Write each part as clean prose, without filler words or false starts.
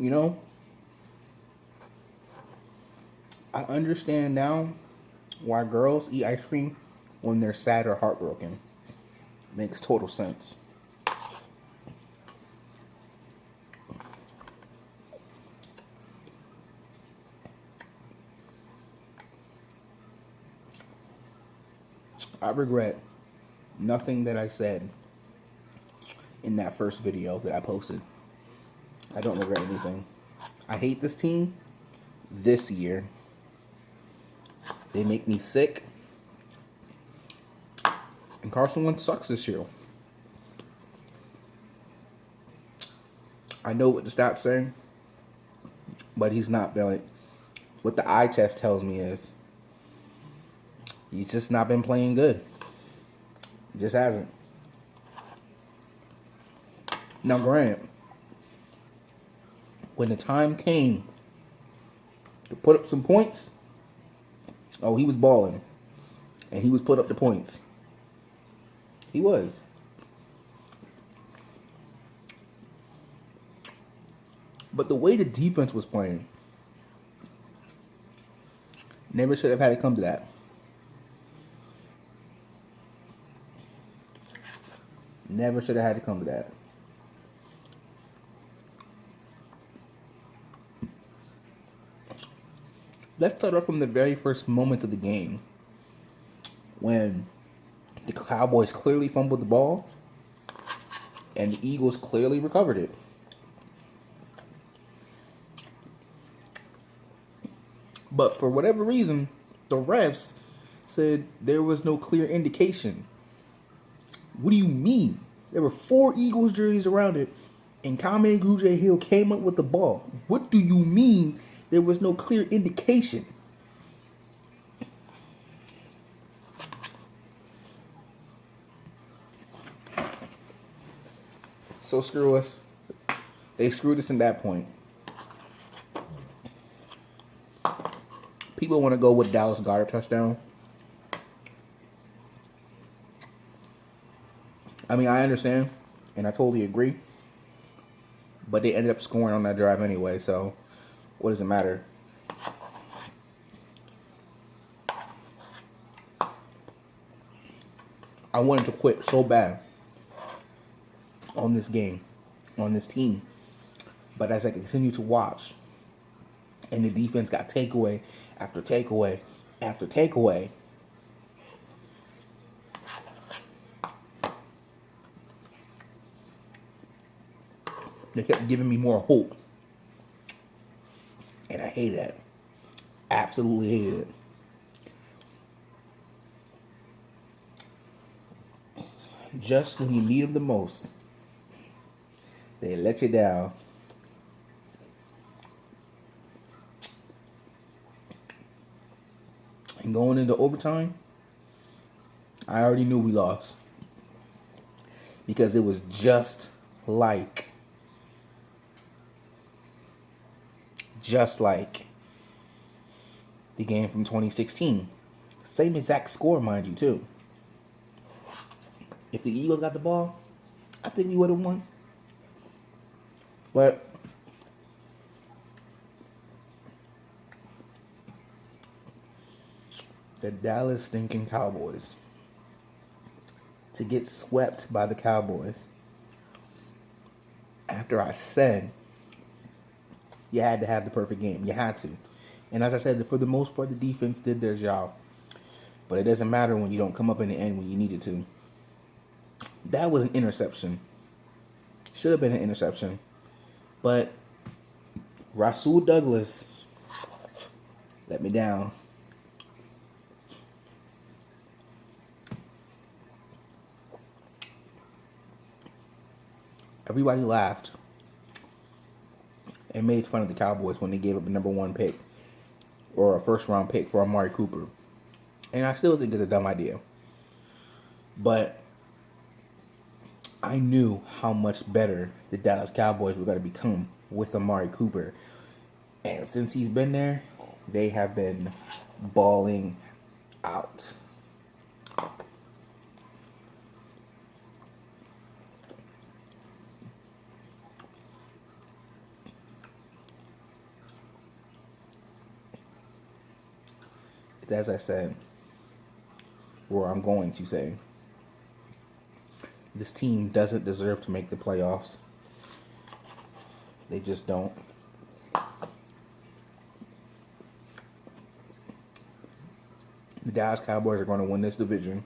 You know, I understand now why girls eat ice cream when they're sad or heartbroken. Makes total sense. I regret nothing that I said in that first video that I posted. I don't regret anything. I hate this team this year. They make me sick. And Carson Wentz sucks this year. I know what the stats say, but he's not been. What the eye test tells me is he's just not been playing good. He just hasn't. Now, granted, when the time came to put up some points, oh, he was balling. And he was put up the points. He was. But the way the defense was playing, never should have had it come to that. Never should have had to come to that. Let's start off from the very first moment of the game when the Cowboys clearly fumbled the ball and the Eagles clearly recovered it. But for whatever reason, the refs said there was no clear indication. What do you mean? There were 4 Eagles jerseys around it, and Kame Grugier Hill came up with the ball. What do you mean there was no clear indication? So screw us. They screwed us in that point. People want to go with Dallas Goedert touchdown. I mean, I understand, and I totally agree. But they ended up scoring on that drive anyway, so what does it matter? I wanted to quit so bad on this game, on this team. But as I continue to watch, and the defense got takeaway after takeaway after takeaway, they kept giving me more hope. And I hated it. Absolutely hated it. Just when you need them the most, they let you down. And going into overtime, I already knew we lost. Because it was just like the game from 2016. Same exact score, mind you, too. If the Eagles got the ball, I think we would have won. But the Dallas stinking Cowboys, to get swept by the Cowboys after I said you had to have the perfect game. You had to. And as I said, for the most part, the defense did their job. But it doesn't matter when you don't come up in the end when you needed to. That was an interception. Should have been an interception. But Rasul Douglas let me down. Everybody laughed and made fun of the Cowboys when they gave up a number 1 pick or a first round pick for Amari Cooper. And I still think it's a dumb idea. But I knew how much better the Dallas Cowboys were going to become with Amari Cooper. And since he's been there, they have been balling out. is, as I said, or I'm going to say, this team doesn't deserve to make the playoffs. They just don't. The Dallas Cowboys are going to win this division.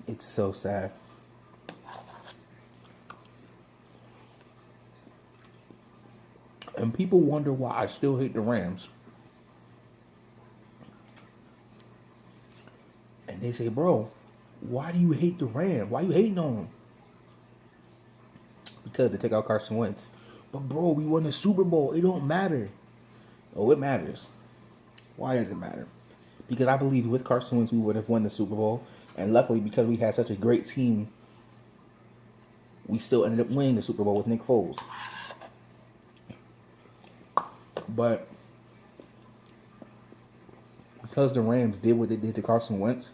It's so sad. And people wonder why I still hate the Rams. And they say, bro, why do you hate the Rams? Why you hating on them? Because they take out Carson Wentz. But bro, we won the Super Bowl. It don't matter. Oh, it matters. Why does it matter? Because I believe with Carson Wentz we would have won the Super Bowl. And luckily, because we had such a great team, we still ended up winning the Super Bowl with Nick Foles. But because the Rams did what they did to Carson Wentz,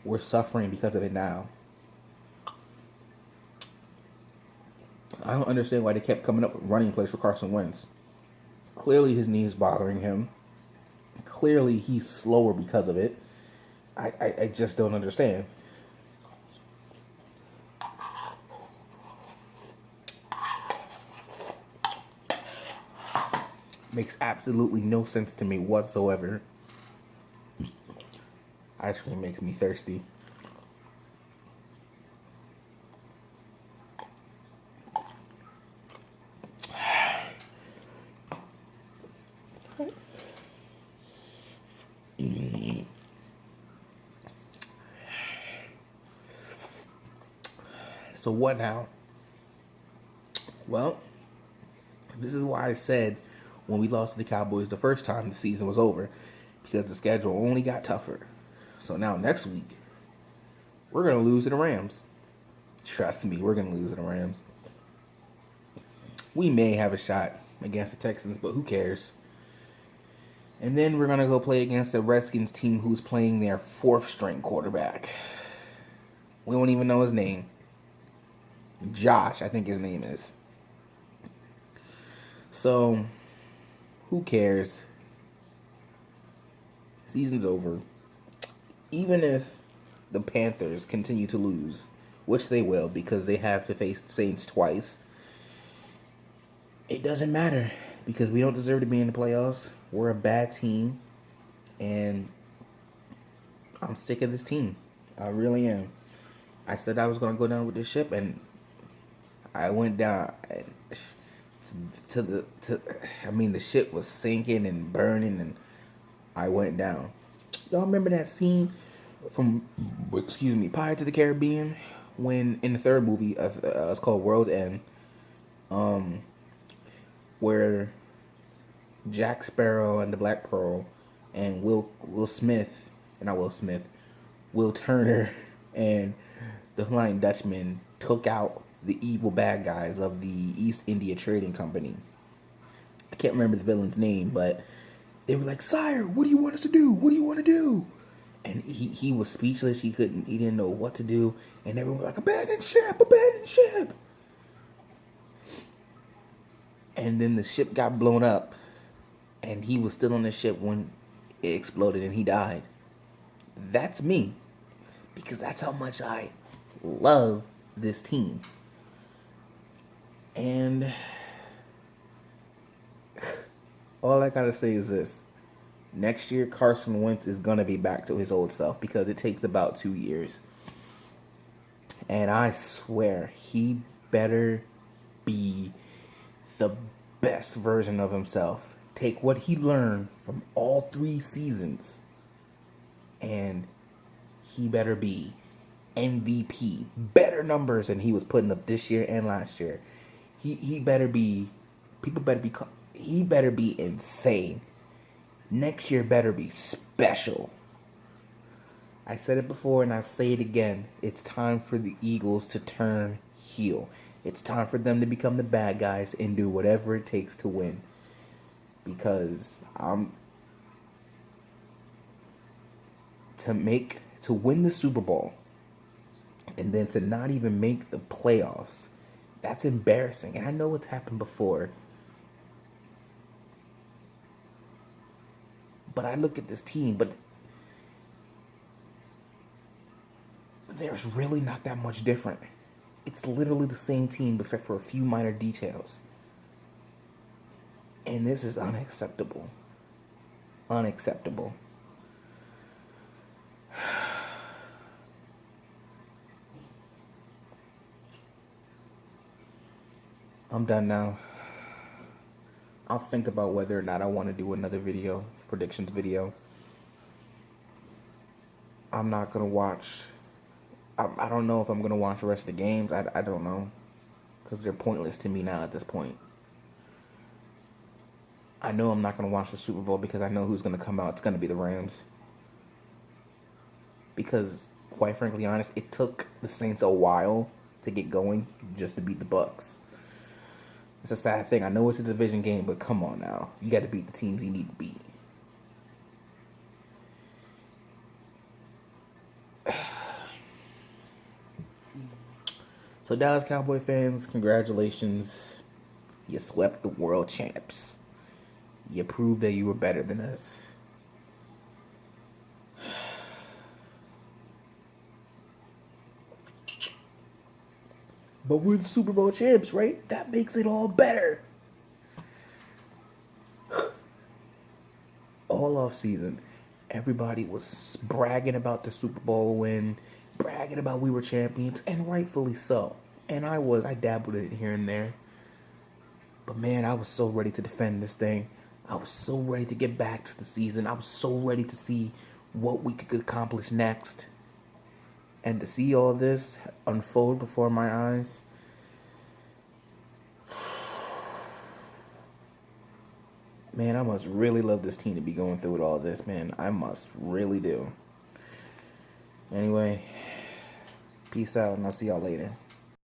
we're suffering because of it now. I don't understand why they kept coming up with running plays for Carson Wentz. Clearly his knee is bothering him. Clearly he's slower because of it. I just don't understand. Makes absolutely no sense to me whatsoever. Ice cream makes me thirsty. So what now? Well, this is why I said when we lost to the Cowboys the first time the season was over, because the schedule only got tougher. So now next week, we're going to lose to the Rams. Trust me, we're going to lose to the Rams. We may have a shot against the Texans, but who cares? And then we're going to go play against the Redskins team who's playing their fourth string quarterback. We don't even know his name. Josh, I think his name is. So, who cares? Season's over. Even if the Panthers continue to lose, which they will because they have to face the Saints twice, it doesn't matter because we don't deserve to be in the playoffs. We're a bad team, and I'm sick of this team. I really am. I said I was going to go down with this ship, and I went down the ship was sinking and burning, and I went down. Y'all remember that scene from, Pirates of the Caribbean, when in the third movie, it's called World's End, where Jack Sparrow and the Black Pearl and Will Turner and the Flying Dutchman took out the evil bad guys of the East India Trading Company. I can't remember the villain's name, but they were like, "Sire, what do you want us to do? What do you want to do?" And he was speechless. He didn't know what to do. And everyone was like, abandon ship. And then the ship got blown up. And he was still on the ship when it exploded and he died. That's me. Because that's how much I love this team. And all I gotta say is this. Next year, Carson Wentz is going to be back to his old self because it takes about 2 years. And I swear, he better be the best version of himself. Take what he learned from all 3 seasons, and he better be MVP. Better numbers than he was putting up this year and last year. He better be insane. Next year better be special. I said it before and I'll say it again. It's time for the Eagles to turn heel. It's time for them to become the bad guys and do whatever it takes to win. Because to win the Super Bowl and then to not even make the playoffs That's embarrassing. And I know it's happened before. But I look at this team, but there's really not that much different. It's literally the same team except for a few minor details. And this is unacceptable. Unacceptable. I'm done now. I'll think about whether or not I want to do another video, predictions video. I'm not going to watch. I don't know if I'm going to watch the rest of the games. I don't know. Because they're pointless to me now at this point. I know I'm not going to watch the Super Bowl because I know who's going to come out. It's going to be the Rams. Because, quite frankly honest, it took the Saints a while to get going just to beat the Bucks. It's a sad thing. I know it's a division game, but come on now. You got to beat the teams you need to beat. So Dallas Cowboy fans, congratulations. You swept the world champs. You proved that you were better than us. But we're the Super Bowl champs, right? That makes it all better. All off season, everybody was bragging about the Super Bowl win, bragging about we were champions, and rightfully so. And I dabbled in it here and there. But man, I was so ready to defend this thing. I was so ready to get back to the season. I was so ready to see what we could accomplish next. And to see all this unfold before my eyes, man, I must really love this team to be going through with all this, man. I must really do. Anyway, peace out, and I'll see y'all later.